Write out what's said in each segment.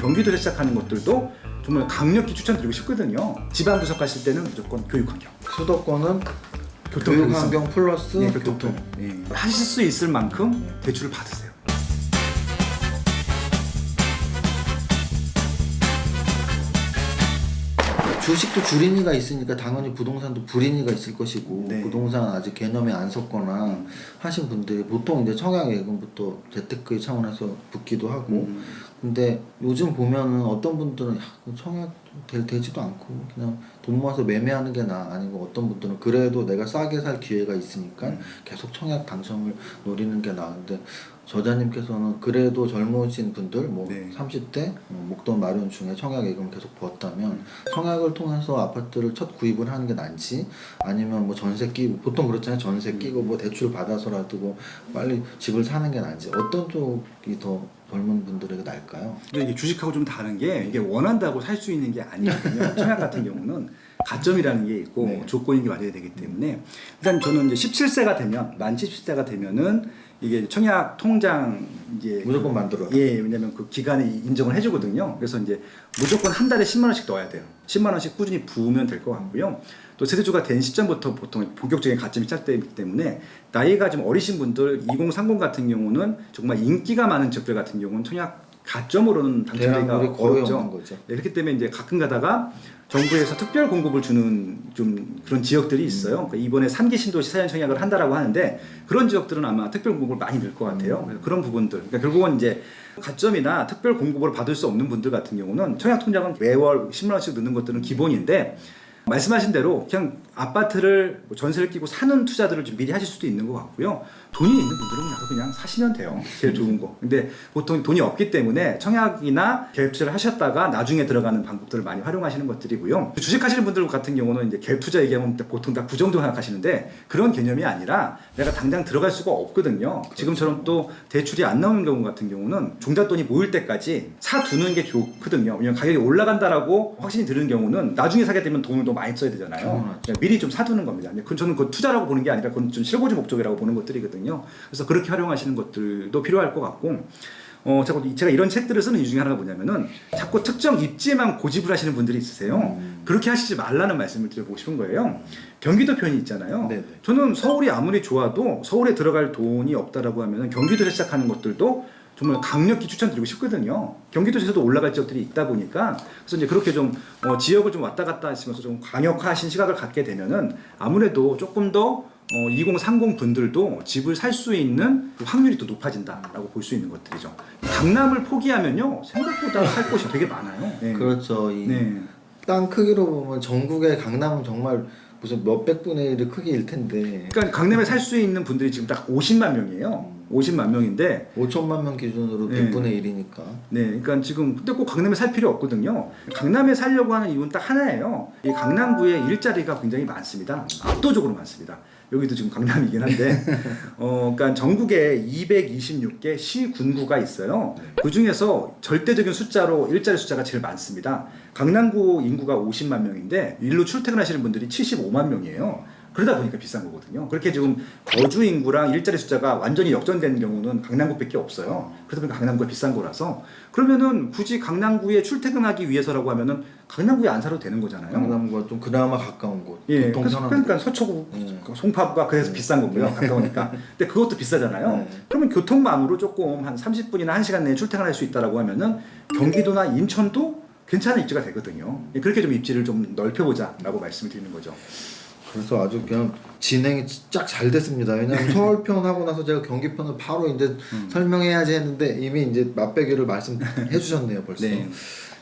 경기도에서 시작하는 것들도 정말 강력히 추천드리고 싶거든요. 지방 부서 가실 때는 무조건 교육환경. 수도권은 교통 교육환경 플러스 네, 교통. 네. 하실 수 있을 만큼 대출을 받으세요. 주식도 줄임이가 있으니까 당연히 부동산도 불임이가 있을 것이고 네. 부동산 아직 개념에 안 섰거나 하신 분들이 보통 이제 청약예금부터 재테크 차원에서 붙기도 하고 근데 요즘 보면은 어떤 분들은 야, 청약 되지도 않고 그냥 돈 모아서 매매하는 게 나아 아니고 어떤 분들은 그래도 내가 싸게 살 기회가 있으니까 계속 청약 당첨을 노리는 게 나은데 저자님께서는 그래도 젊으신 분들 뭐 네. 30대 목돈 마련 중에 청약예금 계속 부었다면 청약을 통해서 아파트를 첫 구입을 하는 게 난지 아니면 뭐 전세 끼고 보통 그렇잖아요. 전세 끼고 뭐 대출 받아서라도 뭐 빨리 집을 사는 게 난지 어떤 쪽이 더 젊은 분들에게 나을까요? 근데 이게 주식하고 좀 다른 게 이게 원한다고 살 수 있는 게 아니거든요. 청약 같은 경우는 가점이라는 게 있고 네. 조건이 마련이 되기 때문에 일단 저는 이제 17세가 되면 만 17세가 되면은 이게 청약 통장 이제 무조건 만들어요. 예, 왜냐면 그 기간에 인정을 해주거든요. 그래서 이제 무조건 한 달에 10만 원씩 넣어야 돼요. 10만 원씩 꾸준히 부으면 될 것 같고요. 또 세대주가 된 시점부터 보통 본격적인 가점이 시작되기 때문에 나이가 좀 어리신 분들 2030 같은 경우는 정말 인기가 많은 지역들 같은 경우는 청약 가점으로는 당첨되기가 대안물이 거의 어렵죠. 없는 거죠. 네, 그렇기 때문에 이제 가끔 가다가 정부에서 특별 공급을 주는 좀 그런 지역들이 있어요. 그러니까 이번에 3기 신도시 사전 청약을 한다라고 하는데 그런 지역들은 아마 특별 공급을 많이 넣을 것 같아요. 그래서 그런 부분들. 그러니까 결국은 이제 가점이나 특별 공급을 받을 수 없는 분들 같은 경우는 청약 통장은 매월 10만 원씩 넣는 것들은 기본인데 말씀하신 대로 그냥 아파트를 전세를 끼고 사는 투자들을 좀 미리 하실 수도 있는 것 같고요. 돈이 있는 분들은 그냥 사시면 돼요. 제일 좋은 거. 근데 보통 돈이 없기 때문에 청약이나 갭 투자를 하셨다가 나중에 들어가는 방법들을 많이 활용하시는 것들이고요. 주식하시는 분들 같은 경우는 이제 갭 투자 얘기하면 보통 다 부정도 생각하시는데 그런 개념이 아니라 내가 당장 들어갈 수가 없거든요. 지금처럼 또 대출이 안 나오는 경우 같은 경우는 종잣돈이 모일 때까지 사두는 게 좋거든요. 왜냐면 가격이 올라간다라고 확신이 드는 경우는 나중에 사게 되면 돈을 더 많이 써야 되잖아요. 미리 좀 사두는 겁니다. 저는 그 투자라고 보는 게 아니라 그건 좀 실거주 목적이라고 보는 것들이거든요. 그래서 그렇게 활용하시는 것들도 필요할 것 같고 제가 이런 책들을 쓰는 이유 중에 하나가 뭐냐면은 자꾸 특정 입지에만 고집을 하시는 분들이 있으세요. 그렇게 하시지 말라는 말씀을 드려보고 싶은 거예요. 경기도 편이 있잖아요. 네네. 저는 서울이 아무리 좋아도 서울에 들어갈 돈이 없다라고 하면은 경기도에서 시작하는 것들도 정말 강력히 추천드리고 싶거든요. 경기도에서도 올라갈 지역들이 있다 보니까 그래서 이제 그렇게 좀 지역을 좀 왔다 갔다 하시면서 좀 강력하신 시각을 갖게 되면은 아무래도 조금 더 2030 분들도 집을 살 수 있는 확률이 또 높아진다라고 볼 수 있는 것들이죠. 강남을 포기하면요 생각보다 살 곳이 되게 많아요. 네. 그렇죠. 이 네. 땅 크기로 보면 전국의 강남은 정말 무슨 몇백 분의 1의 크기일 텐데 그러니까 강남에 살 수 있는 분들이 지금 딱 50만 명이에요. 50만 명인데 5천만 명 기준으로 네. 100분의 1이니까 네, 그러니까 지금 근데 꼭 강남에 살 필요 없거든요. 강남에 살려고 하는 이유는 딱 하나예요. 이 강남구에 일자리가 굉장히 많습니다. 압도적으로 많습니다. 여기도 지금 강남이긴 한데, 그러니까 전국에 226개 시군구가 있어요. 그 중에서 절대적인 숫자로 일자리 숫자가 제일 많습니다. 강남구 인구가 50만 명인데 일로 출퇴근하시는 분들이 75만 명이에요. 그러다 보니까 비싼 거거든요. 그렇게 지금 거주 인구랑 일자리 숫자가 완전히 역전되는 경우는 강남구밖에 없어요. 그러다 보니까 강남구가 비싼 거라서 그러면은 굳이 강남구에 출퇴근하기 위해서라고 하면은 강남구에 안 살아도 되는 거잖아요. 강남과 좀 그나마 가까운 곳 예, 교통편한 그러니까 서초구, 송파구가 그래서 비싼 거고요. 가까우니까. 근데 그것도 비싸잖아요. 그러면 교통망으로 조금 한 30분이나 1시간 내에 출퇴근할 수 있다라고 하면은 경기도나 인천도 괜찮은 입지가 되거든요. 그렇게 좀 입지를 좀 넓혀보자라고 말씀을 드리는 거죠. 그래서 아주 그냥 진행이 쫙 잘 됐습니다. 왜냐하면 서울편 하고 나서 제가 경기편을 바로 이제 설명해야지 했는데 이미 이제 맛배기를 말씀해 주셨네요 벌써. 네.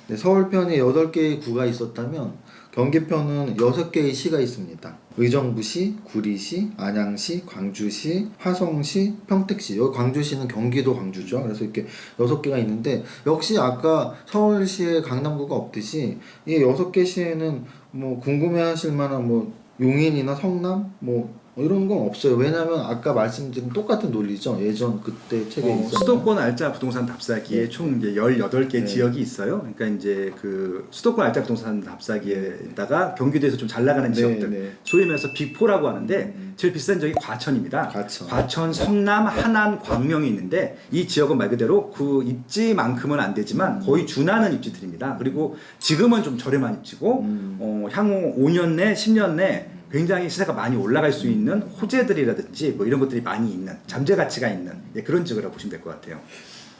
네, 서울편이 8개의 구가 있었다면 경기편은 6개의 시가 있습니다. 의정부시, 구리시, 안양시, 광주시, 화성시, 평택시. 여기 광주시는 경기도 광주죠. 그래서 이렇게 6개가 있는데 역시 아까 서울시에 강남구가 없듯이 이 6개 시에는 뭐 궁금해하실 만한 뭐 용인이나 성남, 뭐 이런 건 없어요. 왜냐하면 아까 말씀드린 똑같은 논리죠. 예전 그때 책에 있었던 수도권 알짜 부동산 답사기에 네. 총 이제 18개 네. 지역이 있어요. 그러니까 이제 그 수도권 알짜 부동산 답사기에다가 경기도에서 좀 잘 나가는 네, 지역들, 네. 소위 말해서 빅4라고 하는데 제일 비싼 지역이 과천입니다. 과천. 성남, 하남, 광명이 있는데 이 지역은 말 그대로 그 입지만큼은 안 되지만 거의 준하는 입지들입니다. 그리고 지금은 좀 저렴한 입지고 향후 5년 내, 10년 내 굉장히 시세가 많이 올라갈 수 있는 호재들이라든지 뭐 이런 것들이 많이 있는 잠재 가치가 있는 그런 지역이라고 보시면 될 것 같아요.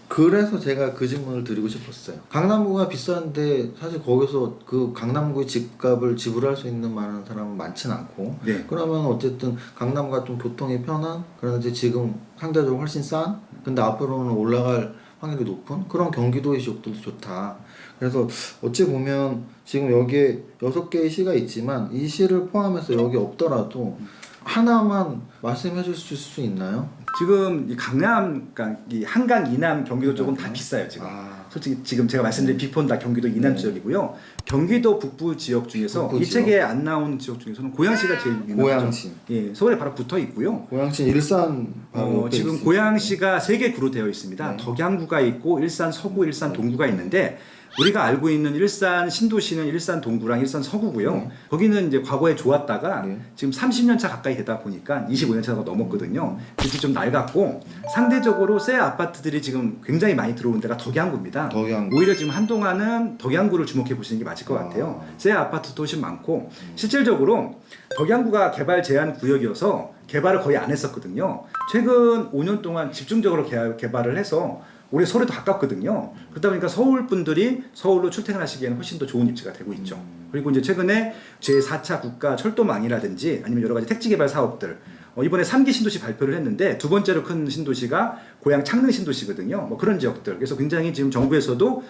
그래서 제가 그 질문을 드리고 싶었어요. 강남구가 비싼데 사실 거기서 그 강남구의 집값을 지불할 수 있는 많은 사람은 많지는 않고 네. 그러면 어쨌든 강남과 좀 교통이 편한 그런데 지금 상대적으로 훨씬 싼 근데 앞으로는 올라갈 확률이 높은 그런 경기도의 지역들도 좋다. 그래서 어찌 보면 지금 여기에 6개의 시가 있지만 이 시를 포함해서 여기 없더라도 하나만 말씀해 주실 수 있나요? 지금 이 강남, 그러니까 이 한강 이남 경기도 쪽은 다 비싸요 지금. 솔직히 지금 제가 말씀드린 빅4는 다 경기도 이남 지역이고요. 경기도 북부 지역 중에서 북부 이 책에 안 나온 지역 중에서는 고양시가 제일 유명하죠. 고양시. 예, 서울에 바로 붙어 있고요. 고양시 일산 바로 옆에 지금 있습니다. 고양시가 3개 구로 되어 있습니다. 네. 덕양구가 있고 일산 서구, 일산 동구가 있는데 우리가 알고 있는 일산 신도시는 일산 동구랑 일산 서구고요. 네. 거기는 이제 과거에 좋았다가 네. 지금 30년 차 가까이 되다 보니까 25년 차가 넘었거든요. 그게 좀 낡았고 상대적으로 새 아파트들이 지금 굉장히 많이 들어오는 데가 덕양구입니다. 덕양구. 오히려 지금 한동안은 덕양구를 주목해 보시는 게 맞을 것 같아요. 새 아파트도 훨씬 많고 실질적으로 덕양구가 개발 제한 구역이어서 개발을 거의 안 했었거든요. 최근 5년 동안 집중적으로 개발을 해서 우리 서울에도 가깝거든요. 그러다 보니까 서울 분들이 서울로 출퇴근하시기에는 훨씬 더 좋은 입지가 되고 있죠. 그리고 이제 최근에 제4차 국가 철도망이라든지 아니면 여러 가지 택지 개발 사업들 이번에 3기 신도시 발표를 했는데 두 번째로 큰 신도시가 고양 창릉 신도시거든요. 뭐 그런 지역들. 그래서 굉장히 지금 정부에서도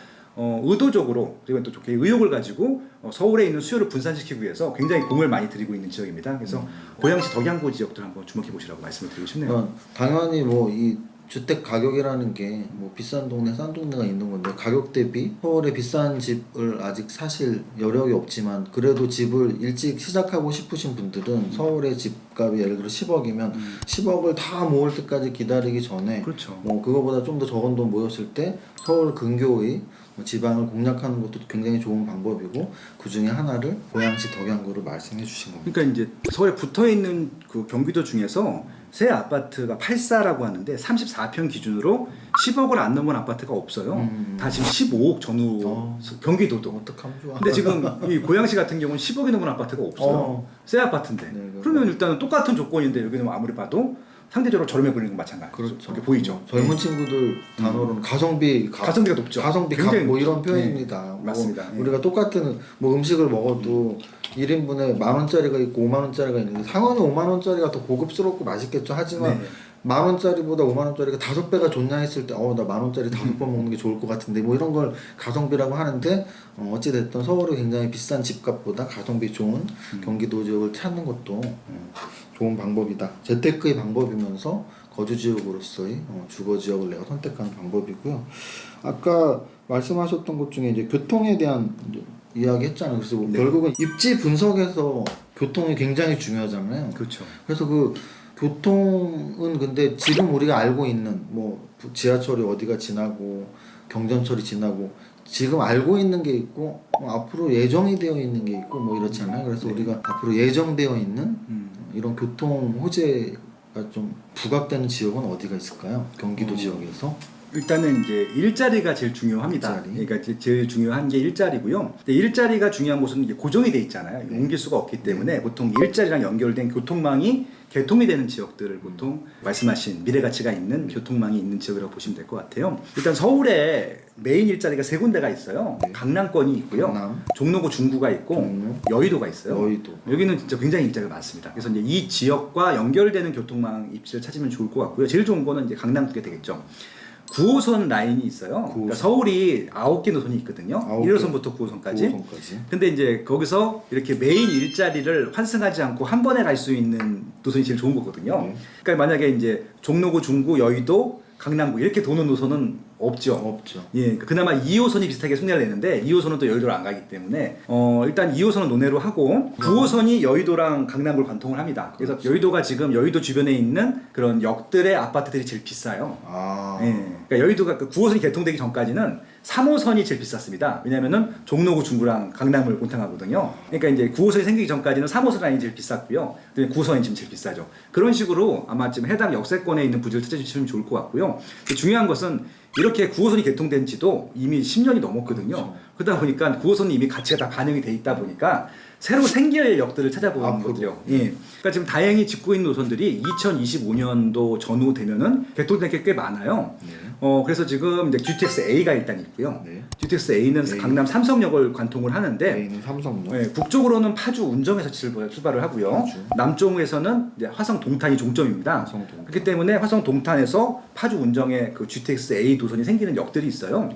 의도적으로 그리고 또 좋게 의욕을 가지고 서울에 있는 수요를 분산시키기 위해서 굉장히 공을 많이 들이고 있는 지역입니다. 그래서 고양시 덕양구 지역들 한번 주목해 보시라고 말씀을 드리고 싶네요. 당연히 뭐 이 주택 가격이라는 게 뭐 비싼 동네 싼 동네가 있는 건데 가격 대비 서울에 비싼 집을 아직 사실 여력이 없지만 그래도 집을 일찍 시작하고 싶으신 분들은 서울의 집값이 예를 들어 10억이면 10억을 다 모을 때까지 기다리기 전에 그렇죠. 뭐 그거보다 좀 더 적은 돈 모였을 때 서울 근교의 지방을 공략하는 것도 굉장히 좋은 방법이고 그 중에 하나를 고양시 덕양구를 말씀해 주신 겁니다. 그러니까 이제 서울에 붙어 있는 그 경기도 중에서 새 아파트가 84라고 하는데 34평 기준으로 10억을 안 넘은 아파트가 없어요. 다 지금 15억 전후 경기도도. 어떡하면 좋아. 근데 지금 이 고양시 같은 경우는 10억이 넘은 아파트가 없어요. 새 아파트인데. 네, 그러면 일단은 똑같은 조건인데 여기는 아무리 봐도 상대적으로 저렴해 보이는 건 마찬가지죠. 그렇죠. 그렇게 보이죠. 젊은 친구들 단어로는 가성비가 높죠. 가성비 굉장히 뭐 이런 높죠. 표현입니다. 네, 뭐 맞습니다. 우리가 똑같은 뭐 음식을 먹어도 1인분에 10,000원짜리가 있고 50,000원짜리가 있는데 당연히 50,000원짜리가 더 고급스럽고 맛있겠죠. 하지만 네. 10,000원짜리보다 50,000원짜리가 5배가 좋냐 했을 때 나 10,000원짜리 5번 먹는 게 좋을 것 같은데 뭐 이런 걸 가성비라고 하는데 어찌됐든 서울이 굉장히 비싼 집값보다 가성비 좋은 경기도 지역을 찾는 것도 좋은 방법이다. 재테크의 방법이면서 거주 지역으로서의 주거 지역을 내가 선택하는 방법이고요. 아까 말씀하셨던 것 중에 이제 교통에 대한 이야기 했잖아요. 그래서 뭐 네. 결국은 입지 분석에서 교통이 굉장히 중요하잖아요. 그렇죠. 그래서 그 교통은 근데 지금 우리가 알고 있는 뭐 지하철이 어디가 지나고 경전철이 지나고 지금 알고 있는 게 있고 앞으로 예정이 되어 있는 게 있고 뭐 이렇잖아요. 그래서 네. 우리가 앞으로 예정되어 있는 이런 교통 호재가 좀 부각되는 지역은 어디가 있을까요? 경기도 지역에서? 일단은 이제 일자리가 제일 중요합니다. 일자리. 그러니까 이제 제일 중요한 게 일자리고요. 근데 일자리가 중요한 곳은 이게 고정이 돼 있잖아요. 옮길 수가 없기 때문에 보통 일자리랑 연결된 교통망이 개통이 되는 지역들을 보통 말씀하신 미래 가치가 있는 교통망이 있는 지역이라고 보시면 될 것 같아요. 일단 서울에 메인 일자리가 3군데가 있어요. 네. 강남권이 있고요. 강남. 종로구 중구가 있고 종로. 여의도가 있어요. 여의도. 여기는 진짜 굉장히 일자리가 많습니다. 그래서 이제 이 지역과 연결되는 교통망 입지를 찾으면 좋을 것 같고요. 제일 좋은 거는 이제 강남국에 되겠죠. 9호선 라인이 있어요. 그러니까 서울이 9개 노선이 있거든요. 1호선부터 9호선까지. 근데 이제 거기서 이렇게 메인 일자리를 환승하지 않고 한 번에 갈 수 있는 노선이 제일 좋은 거거든요. 그러니까 만약에 이제 종로구, 중구, 여의도, 강남구 이렇게 도는 노선은 없죠. 없죠. 예, 그나마 2호선이 비슷하게 속내를 내는데 2호선은 또 여의도를 안 가기 때문에 일단 2호선은 논외로 하고 9호선이 여의도랑 강남을 관통을 합니다. 그래서 여의도가 지금 여의도 주변에 있는 그런 역들의 아파트들이 제일 비싸요. 아. 예, 그러니까 여의도가 그 9호선이 개통되기 전까지는 3호선이 제일 비쌌습니다. 왜냐면은 종로구 중구랑 강남을 혼탕하거든요. 그러니까 이제 9호선이 생기기 전까지는 3호선 라인이 제일 비쌌고요. 9호선이 지금 제일 비싸죠. 그런 식으로 아마 지금 해당 역세권에 있는 부지를 찾아주시면 좋을 것 같고요. 중요한 것은 이렇게 9호선이 개통된 지도 이미 10년이 넘었거든요. 그렇죠. 그러다 보니까 9호선이 이미 가치가 다 반영이 돼 있다 보니까 새로 생길 역들을 찾아보는 앞으로. 거죠. 예. 그러니까 지금 다행히 짓고 있는 노선들이 2025년도 전후 되면은 개통된 게 꽤 많아요. 네. 그래서 지금 이제 GTX A가 일단 있고요. 네. GTX A는 A. 강남 삼성역을 관통을 하는데 A는 삼성역. 네, 북쪽으로는 파주 운정에서 출발을 하고요. 파주. 남쪽에서는 이제 화성 동탄이 종점입니다. 화성 동탄. 그렇기 때문에 화성 동탄에서 파주 운정에 그 GTX A 노선이 생기는 역들이 있어요.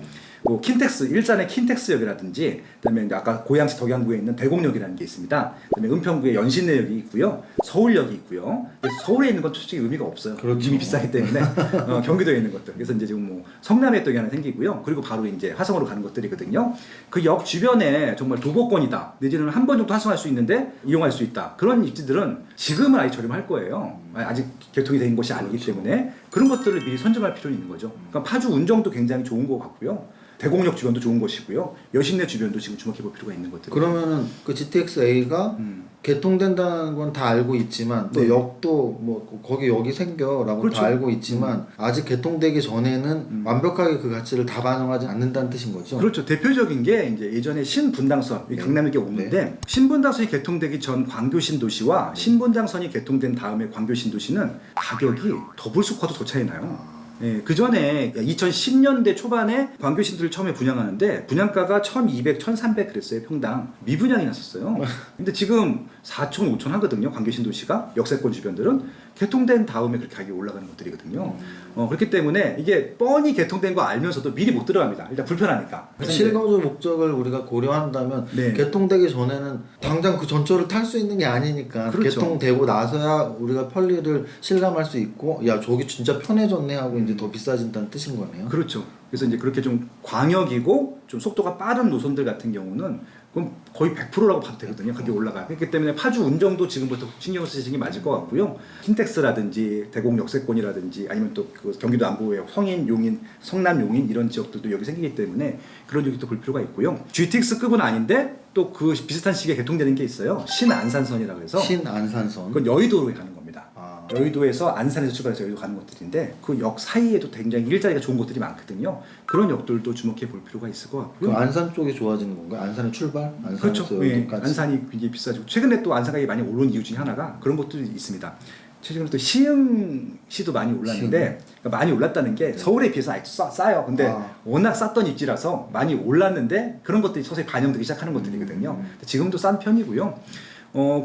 뭐 킨텍스 일산의 킨텍스역이라든지 그다음에 이제 아까 고양시 덕양구에 있는 대곡역이라는 게 있습니다. 그다음에 은평구에 연신내역이 있고요. 서울역이 있고요. 근데 서울에 있는 건 솔직히 의미가 없어요. 그렇죠. 이미 비싸기 때문에 경기도에 있는 것들. 그래서 이제 지금 뭐 성남에 또 하나 생기고요. 그리고 바로 이제 화성으로 가는 것들이거든요. 그 역 주변에 정말 도보권이다. 내지는 한 번 정도 하성할 수 있는데 이용할 수 있다. 그런 입지들은 지금은 아직 저렴할 거예요. 아직 개통이 된 것이 아니기 때문에 그런 것들을 미리 선점할 필요는 있는 거죠. 그러니까 파주 운정도 굉장히 좋은 것 같고요. 대곡역 주변도 좋은 것이고요. 여신내 주변도 지금 주목해볼 필요가 있는 것들. 그러면은 그 GTX A가 개통된다는 건 다 알고 있지만 또 네. 역도 뭐 거기 역이 생겨라고 그렇죠. 다 알고 있지만 아직 개통되기 전에는 완벽하게 그 가치를 다 반영하지 않는다는 뜻인 거죠. 그렇죠. 대표적인 게 이제 예전에 신분당선, 네. 강남역에 오는데 신분당선이 개통되기 전 광교신도시와 신분당선이 개통된 다음에 광교신도시는 가격이 더블스코어도 더 차이 나요. 예, 그 전에 2010년대 초반에 광교신도를 처음에 분양하는데 분양가가 1,200, 1,300 그랬어요 평당. 미분양이 났었어요. 근데 지금 4천, 5천 하거든요. 광교신도시가 역세권 주변들은 개통된 다음에 그렇게 가격이 올라가는 것들이거든요. 그렇기 때문에 이게 뻔히 개통된 거 알면서도 미리 못 들어갑니다. 일단 불편하니까. 그래서 이제 실거주 목적을 우리가 고려한다면 네. 개통되기 전에는 당장 그 전철을 탈 수 있는 게 아니니까 그렇죠. 개통되고 나서야 우리가 편리를 실감할 수 있고 야 저기 진짜 편해졌네 하고 이제 더 비싸진다는 뜻인 거네요. 그렇죠. 그래서 이제 그렇게 좀 광역이고 좀 속도가 빠른 노선들 같은 경우는 그럼 거의 100%라고 봐도 되거든요. 그게 올라가요. 그렇기 때문에 파주 운정도 지금부터 신경 쓰시는 게 맞을 것 같고요. 킨텍스라든지 대곡 역세권이라든지 아니면 또 그 경기도 안보의 성인, 용인, 성남, 용인 이런 지역들도 여기 생기기 때문에 그런 지역도 볼 필요가 있고요. GTX급은 아닌데 또 그 비슷한 시기에 개통되는 게 있어요. 신안산선이라고 해서 신안산선. 그건 여의도로 가는 겁니다. 아. 여의도에서 안산에서 출발해서 여의도 가는 것들인데 그 역 사이에도 굉장히 일자리가 좋은 곳들이 많거든요. 그런 역들도 주목해 볼 필요가 있을 것 그 같고요. 안산 쪽이 좋아지는 건가요? 안산의 출발? 그렇죠. 안산에서 예, 여기까지. 안산이 굉장히 비싸지고 최근에 또 안산 가격이 많이 오른 이유 중에 하나가 그런 것들이 있습니다. 최근에 또 시흥시도 많이 올랐는데 그러니까 많이 올랐다는 게 서울에 비해서 아직도 싸요. 근데 워낙 쌌던 입지라서 많이 올랐는데 그런 것들이 서서히 반영되기 시작하는 것들이거든요. 지금도 싼 편이고요.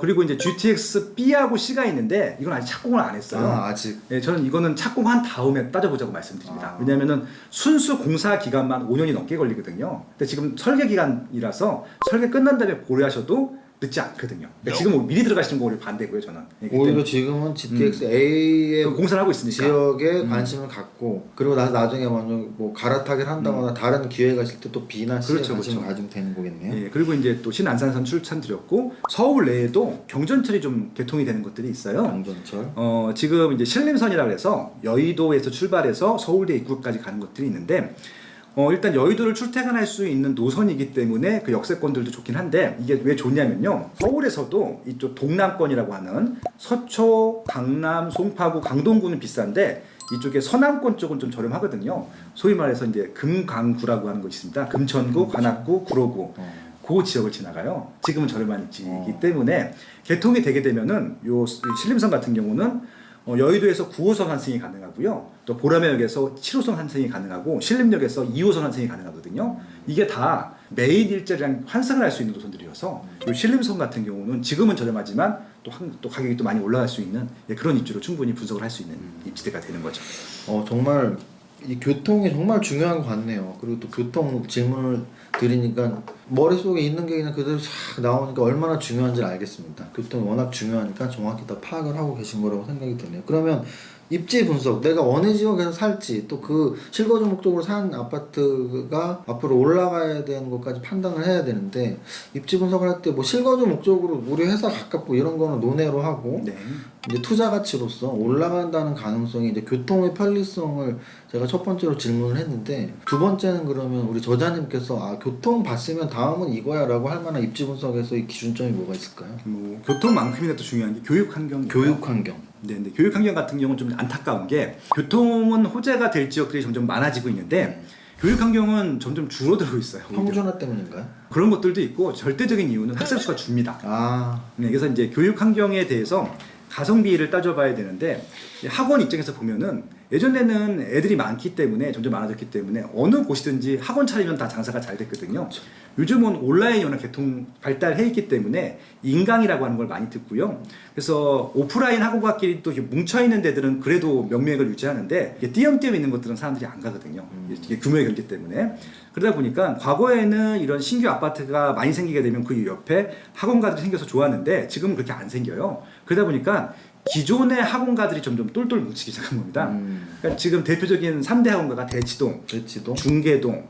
그리고 이제 GTX B하고 C가 있는데 이건 아직 착공을 안 했어요. 아직. 예, 저는 이거는 착공한 다음에 따져보자고 말씀드립니다. 아. 왜냐하면은 순수 공사 기간만 5년이 넘게 걸리거든요. 근데 지금 설계 기간이라서 설계 끝난 다음에 고려하셔도 늦지 않거든요. 그러니까 지금 뭐 미리 들어가시는 거 오히려 반대고요, 저는. 예, 오히려 지금은 GTX A의 그 공사를 하고 있으니까. 지역에 관심을 갖고 그리고 나중에 먼저 뭐 갈아타기를 한다거나 다른 기회가 있을 때 또 B나 C에 그렇죠, 관심을 그렇죠. 가지면 되는 거겠네요. 예, 그리고 이제 또 신안산선 출산드렸고 서울 내에도 경전철이 좀 개통이 되는 것들이 있어요. 경전철. 지금 이제 신림선이라고 해서 여의도에서 출발해서 서울대 입구까지 가는 것들이 있는데 일단 여의도를 출퇴근할 수 있는 노선이기 때문에 그 역세권들도 좋긴 한데 이게 왜 좋냐면요. 서울에서도 이쪽 동남권이라고 하는 서초, 강남, 송파구, 강동구는 비싼데 이쪽에 서남권 쪽은 좀 저렴하거든요. 소위 말해서 이제 금강구라고 하는 곳이 있습니다. 금천구, 관악구, 구로구. 그 지역을 지나가요. 지금은 저렴한 입지이기 때문에 개통이 되게 되면은 요 신림선 같은 경우는 여의도에서 9호선 환승이 가능하고요. 또 보라매역에서 7호선 환승이 가능하고 신림역에서 2호선 환승이 가능하거든요. 이게 다 메인 일자리랑 환승을 할 수 있는 노선들이어서 이 신림선 같은 경우는 지금은 저렴하지만 또 가격이 또 많이 올라갈 수 있는 그런 입지로 충분히 분석을 할 수 있는 입지대가 되는 거죠. 정말 이 교통이 정말 중요한 것 같네요. 그리고 또 교통 질문을 드리니까 머릿속에 있는 게 그냥 그대로 싹 나오니까 얼마나 중요한지 알겠습니다. 교통이 워낙 중요하니까 정확히 다 파악을 하고 계신 거라고 생각이 드네요. 그러면 입지 분석, 내가 어느 지역에서 살지, 또 그 실거주 목적으로 산 아파트가 앞으로 올라가야 되는 것까지 판단을 해야 되는데, 입지 분석을 할 때 뭐 실거주 목적으로 우리 회사 가깝고 이런 거는 논외로 하고, 네. 이제 투자 가치로서 올라간다는 가능성이, 이제 교통의 편리성을 제가 첫 번째로 질문을 했는데, 두 번째는 그러면 우리 저자님께서 교통 봤으면 다음은 이거야라고 할 만한 입지 분석에서의 기준점이 뭐가 있을까요? 뭐 교통만큼이나 또 중요한 게 교육 환경. 교육 환경. 네, 근데 교육 환경 같은 경우는 좀 안타까운 게 교통은 호재가 될 지역들이 점점 많아지고 있는데 교육 환경은 점점 줄어들고 있어요. 오히려. 평준화 때문인가요? 그런 것들도 있고 절대적인 이유는 학생 수가 줍니다. 네, 그래서 이제 교육 환경에 대해서 가성비를 따져봐야 되는데 학원 입장에서 보면은 예전에는 애들이 많기 때문에 점점 많아졌기 때문에 어느 곳이든지 학원 차리면 다 장사가 잘 됐거든요. 그렇죠. 요즘은 온라인 워낙 개통 발달해 있기 때문에 인강이라고 하는 걸 많이 듣고요. 그래서 오프라인 학원과끼리 또 뭉쳐 있는 데들은 그래도 명맥을 유지하는데 띄엄띄엄 있는 것들은 사람들이 안 가거든요. 이게 규모의 경제 때문에. 그러다 보니까 과거에는 이런 신규 아파트가 많이 생기게 되면 그 옆에 학원가들이 생겨서 좋았는데 지금은 그렇게 안 생겨요. 그러다 보니까 기존의 학원가들이 점점 똘똘 뭉치기 시작한 겁니다. 그러니까 지금 대표적인 3대 학원가가 대치동, 중계동,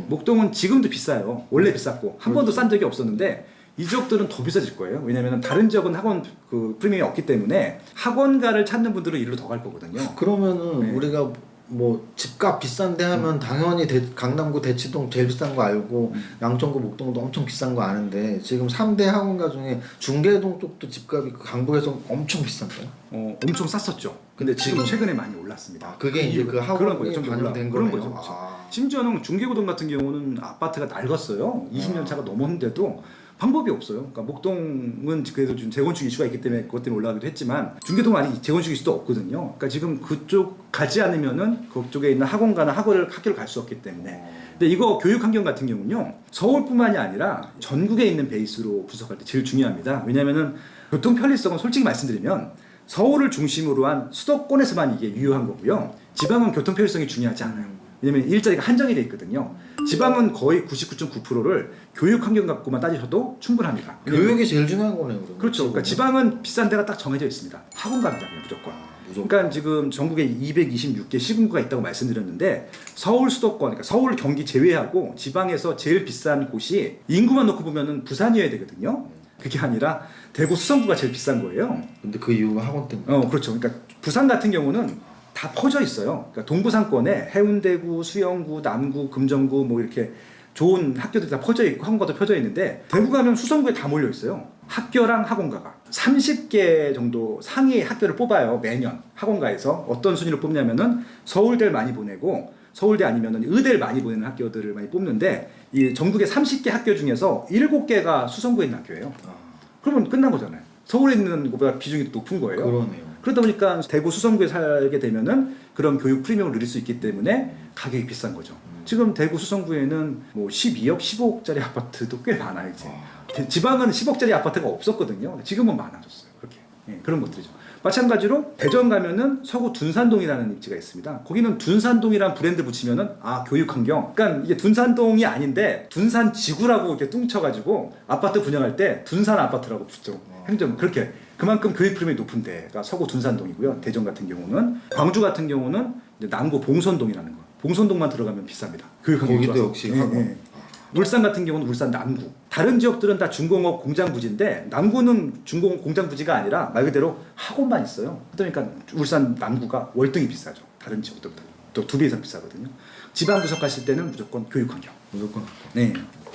목동은 지금도 비싸요. 원래 비쌌고 한 번도 싼 적이 없었는데 이 지역들은 더 비싸질 거예요. 왜냐하면 다른 지역은 학원 그 프리미엄이 없기 때문에 학원가를 찾는 분들은 이리로 더 갈 거거든요. 그러면은 우리가 뭐 집값 비싼데 하면 당연히 강남구 대치동 제일 비싼 거 알고 양천구 목동도 엄청 비싼 거 아는데, 지금 3대 학원가 중에 중계동 쪽도 집값이 강북에서 엄청 비싼가요? 엄청 쌌었죠. 근데 지금 최근에 많이 올랐습니다. 그게 이제 그 학원이 반영된 그런 거네요. 거죠. 심지어는 중계고동 같은 경우는 아파트가 낡았어요. 20년 차가 넘었는데도 방법이 없어요. 그러니까 목동은 그래도 좀 재건축 이슈가 있기 때문에 그것 때문에 올라가기도 했지만 중계동은 아직 재건축 이슈도 없거든요. 그러니까 지금 그쪽 가지 않으면은 그쪽에 있는 학원가나 학교를 갈 수 없기 때문에. 근데 이거 교육 환경 같은 경우는요, 서울뿐만이 아니라 전국에 있는 베이스로 분석할 때 제일 중요합니다. 왜냐면은 교통 편리성은 솔직히 말씀드리면 서울을 중심으로 한 수도권에서만 이게 유효한 거고요. 지방은 교통 편리성이 중요하지 않아요. 왜냐면 일자리가 한정이 돼 있거든요. 지방은 거의 99.9%를 교육 환경 갖고만 따지셔도 충분합니다. 교육이 제일 중요한 거네요. 그렇죠. 그러니까 지방은 비싼 데가 딱 정해져 있습니다. 학원 갑니다, 무조건. 그러니까 지금 전국에 226개 시군구가 있다고 말씀드렸는데 서울 수도권, 그러니까 서울, 경기 제외하고 지방에서 제일 비싼 곳이 인구만 놓고 보면은 부산이어야 되거든요. 그게 아니라 대구 수성구가 제일 비싼 거예요. 근데 그 이유가 학원 때문에. 그렇죠. 그러니까 부산 같은 경우는 다 퍼져 있어요. 그러니까 동부상권에 해운대구, 수영구, 남구, 금정구 뭐 이렇게 좋은 학교들이 다 퍼져 있고 학원가도 퍼져 있는데 대구 가면 수성구에 다 몰려 있어요. 학교랑 학원가가 30개 정도 상위 학교를 뽑아요. 매년 학원가에서 어떤 순위로 뽑냐면은 서울대를 많이 보내고 서울대 아니면은 의대를 많이 보내는 학교들을 많이 뽑는데 이 전국의 30개 학교 중에서 7개가 수성구에 있는 학교예요. 그러면 끝난 거잖아요. 서울에 있는 것보다 비중이 높은 거예요. 그러네요. 그러다 보니까 대구 수성구에 살게 되면은 그런 교육 프리미엄을 누릴 수 있기 때문에 가격이 비싼 거죠. 지금 대구 수성구에는 뭐 12억, 15억짜리 아파트도 꽤 많아요. 이제 지방은 10억짜리 아파트가 없었거든요. 지금은 많아졌어요. 그렇게 그런 것들이죠. 마찬가지로 대전 가면은 서구 둔산동이라는 입지가 있습니다. 거기는 둔산동이라는 브랜드 붙이면은 교육 환경. 그러니까 이게 둔산동이 아닌데 둔산 지구라고 이렇게 뚱쳐가지고 아파트 분양할 때 둔산 아파트라고 붙죠. 행정 그렇게. 그만큼 교육 프리미엄이 높은 데가 서구 둔산동이고요. 대전 같은 경우는, 광주 같은 경우는 이제 남구 봉선동이라는 거. 봉선동만 들어가면 비쌉니다. 교육 환경이 거기도 좋아서. 역시 학원. 울산 같은 경우는 울산 남구. 다른 지역들은 다 중공업 공장 부지인데 남구는 중공업 공장 부지가 아니라 말 그대로 학원만 있어요. 그러니까 울산 남구가 월등히 비싸죠. 다른 지역들보다 또 2배 이상 비싸거든요. 지방 분석하실 때는 무조건 교육 환경. 무조건. 네.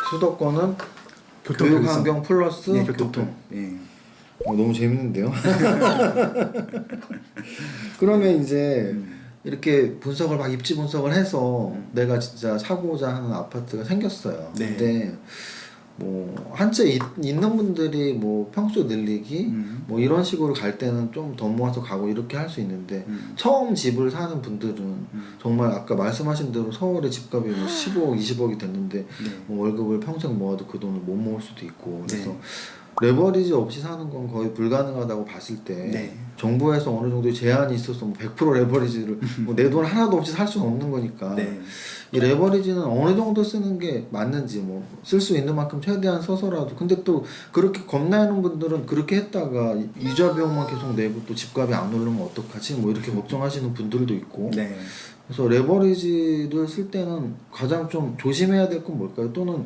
수도권은 교육 환경 플러스 교통. 네. 너무 재밌는데요. 그러면 이제 이렇게 분석을 막 입지 분석을 해서 내가 진짜 사고자 하는 아파트가 생겼어요. 네. 근데 뭐 한채 있는 분들이 뭐 평수 늘리기 뭐 이런 식으로 갈 때는 좀 더 모아서 가고 이렇게 할 수 있는데 처음 집을 사는 분들은 정말 아까 말씀하신 대로 서울의 집값이 뭐 15억, 20억이 됐는데 뭐 월급을 평생 모아도 그 돈을 못 모을 수도 있고 그래서 레버리지 없이 사는 건 거의 불가능하다고 봤을 때 네. 정부에서 어느 정도 제한이 있어서 뭐 100% 레버리지를 뭐 내 돈 하나도 없이 살 수는 없는 거니까 네. 이 레버리지는 어느 정도 쓰는 게 맞는지 뭐 쓸 수 있는 만큼 최대한 써서라도 근데 또 그렇게 겁나는 분들은 그렇게 했다가 이자 비용만 계속 내고 또 집값이 안 오르면 어떡하지 뭐 이렇게 걱정하시는 분들도 있고 네. 그래서 레버리지를 쓸 때는 가장 좀 조심해야 될 건 뭘까요? 또는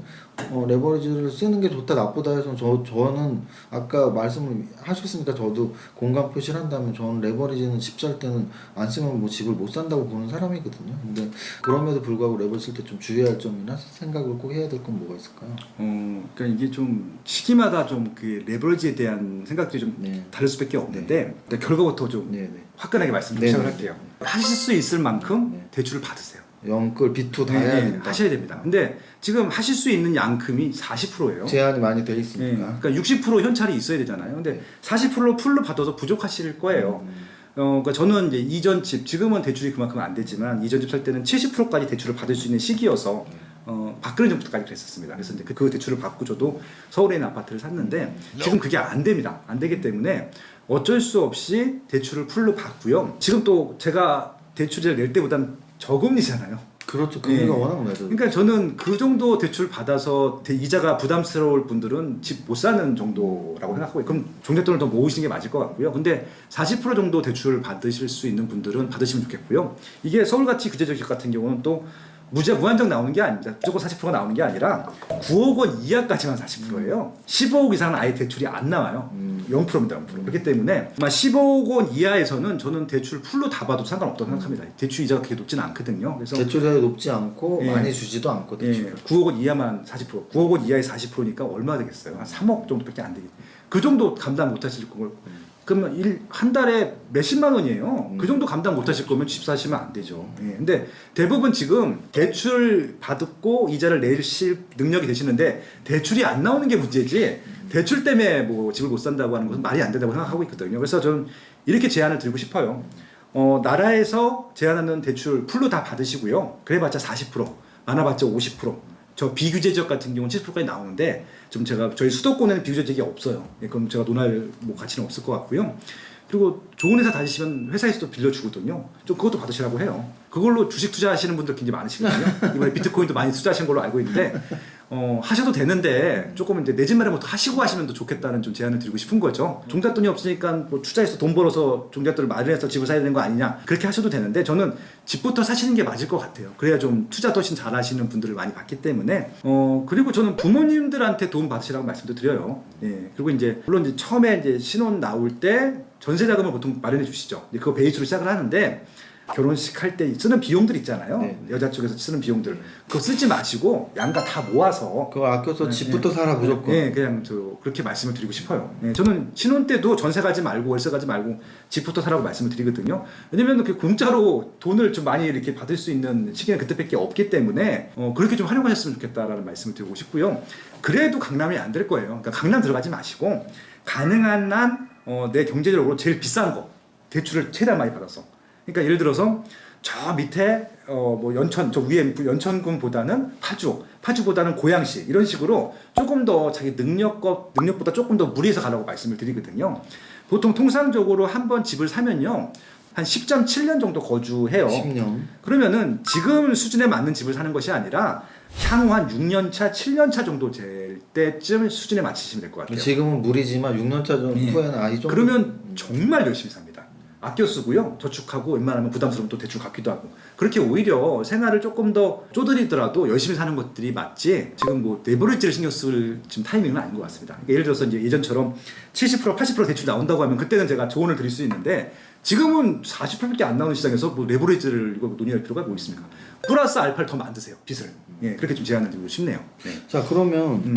레버리지를 쓰는 게 좋다 나쁘다 해서 저는 아까 말씀을 하셨으니까 저도 공감 표시를 한다면 저는 레버리지는 집 살 때는 안 쓰면 뭐 집을 못 산다고 보는 사람이거든요. 근데 그럼에도 불구하고 레버리지 쓸 때 좀 주의할 점이나 생각을 꼭 해야 될 건 뭐가 있을까요? 그러니까 이게 좀 시기마다 좀 그 레버리지에 대한 생각들이 좀 네. 다를 수밖에 없는데 근데 결과부터 좀 네네. 화끈하게 말씀을 네. 시작을 할게요. 하실 수 있을 만큼 네. 대출을 받으세요. 영끌 B2 다 네, 해야 네, 된다. 하셔야 됩니다. 근데 지금 하실 수 있는 양금이 40%예요. 제한이 많이 돼 네, 있으니까. 그러니까 60% 현찰이 있어야 되잖아요. 근데 40%로 풀로 받아서 부족하실 거예요. 그러니까 저는 이제 이전 집 지금은 대출이 그만큼 안 되지만 이전 집 살 때는 70%까지 대출을 받을 수 있는 시기여서 박근혜 정부까지 그랬었습니다. 그래서 이제 그 대출을 받고 저도 서울에 있는 아파트를 샀는데 지금 그게 안 됩니다. 안 되기 때문에 어쩔 수 없이 대출을 풀로 받고요. 지금 또 제가 대출을 낼 때보다는 저금리잖아요. 그렇죠. 금리가 네. 워낙 낮아요. 그러니까 저는 그 정도 대출 받아서 이자가 부담스러울 분들은 집 못 사는 정도라고 생각하고 그럼 종잣돈을 더 모으시는 게 맞을 것 같고요. 근데 40% 정도 대출을 받으실 수 있는 분들은 받으시면 좋겠고요. 이게 서울같이 규제적 같은 경우는 또 무한정 나오는 게 아닙니다. 무조건 40%가 나오는 게 아니라 9억 원 이하까지만 40%예요. 15억 이상은 아예 대출이 안 나와요. 0%입니다. 0%. 그렇기 때문에 아마 15억 원 이하에서는 저는 대출 풀로 다 받아도 상관없다고 생각합니다. 대출 이자가 그렇게 높지는 않거든요. 그래서 대출이 높지 않고 예. 많이 주지도 않고 대출. 예, 9억 원 이하만 40%, 9억 원 이하의 40%니까 얼마 되겠어요? 한 3억 정도밖에 안 되겠죠. 그 정도 감당 못 하실 거고 그러면 한 달에 몇십만 원이에요. 그 정도 감당 못 하실 거면 집 사시면 안 되죠. 예. 근데 대부분 지금 대출 받고 이자를 내실 능력이 되시는데 대출이 안 나오는 게 문제지 대출 때문에 뭐 집을 못 산다고 하는 것은 말이 안 된다고 생각하고 있거든요. 그래서 저는 이렇게 제안을 드리고 싶어요. 나라에서 제안하는 대출 풀로 다 받으시고요. 그래봤자 40%, 많아봤자 50%. 저 비규제 지역 같은 경우는 70%까지 나오는데 좀 제가 저희 수도권에는 비규제 지역이 없어요. 예, 그럼 제가 논할 뭐 가치는 없을 것 같고요. 그리고 좋은 회사 다니시면 회사에서도 빌려주거든요. 좀 그것도 받으시라고 해요. 그걸로 주식 투자하시는 분들 굉장히 많으시거든요. 이번에 비트코인도 많이 투자하신 걸로 알고 있는데 하셔도 되는데 조금 이제 내 집 마련부터 하시고 하시면 더 좋겠다는 좀 제안을 드리고 싶은 거죠. 종잣돈이 없으니까 뭐 투자해서 돈 벌어서 종잣돈을 마련해서 집을 사야 되는 거 아니냐 그렇게 하셔도 되는데 저는 집부터 사시는 게 맞을 것 같아요. 그래야 좀 투자도 훨씬 잘하시는 분들을 많이 봤기 때문에 그리고 저는 부모님들한테 도움 받으시라고 말씀도 드려요. 예. 그리고 이제 물론 이제 처음에 이제 신혼 나올 때 전세 자금을 보통 마련해 주시죠. 그거 베이스로 시작을 하는데 결혼식 할 때 쓰는 비용들 있잖아요. 네. 여자 쪽에서 쓰는 비용들 그거 쓰지 마시고 양가 다 모아서 그거 아껴서 네, 집부터 네. 사라 무조건. 네, 그냥 그렇게 말씀을 드리고 싶어요. 네, 저는 신혼 때도 전세 가지 말고 월세 가지 말고 집부터 사라고 말씀을 드리거든요. 왜냐면 그 공짜로 돈을 좀 많이 이렇게 받을 수 있는 시기는 그때밖에 없기 때문에 그렇게 좀 활용하셨으면 좋겠다라는 말씀을 드리고 싶고요. 그래도 강남이 안 될 거예요. 그러니까 강남 들어가지 마시고 가능한 한 내 경제적으로 제일 비싼 거 대출을 최대한 많이 받아서. 그러니까 예를 들어서 저 밑에 뭐 연천 저 위에 연천군보다는 파주보다는 고양시 이런 식으로 조금 더 자기 능력보다 조금 더 무리해서 가라고 말씀을 드리거든요. 보통 통상적으로 한번 집을 사면요 한 10.7년 정도 거주해요. 10년. 그러면은 지금 수준에 맞는 집을 사는 것이 아니라 향후 한 6년 차, 7년 차 정도 될 때쯤 수준에 맞추시면 될 것 같아요. 지금은 무리지만 6년 차 후에는 이 정도. 그러면 정말 열심히 삽니다. 아껴 쓰고요. 저축하고 웬만하면 부담스러우면 또 대출 갚기도 하고. 그렇게 오히려 생활을 조금 더 쪼들이더라도 열심히 사는 것들이 맞지 지금 뭐 레버리지를 신경 쓸 지금 타이밍은 아닌 것 같습니다. 그러니까 예를 들어서 이제 예전처럼 70%, 80% 대출 나온다고 하면 그때는 제가 조언을 드릴 수 있는데 지금은 40%밖에 안 나오는 시장에서 뭐 레버리지를 이거 논의할 필요가 뭐 있습니까? 플러스 알파를 더 만드세요. 빚을. 예, 그렇게 좀 제안을 드리고 싶네요. 네. 자 그러면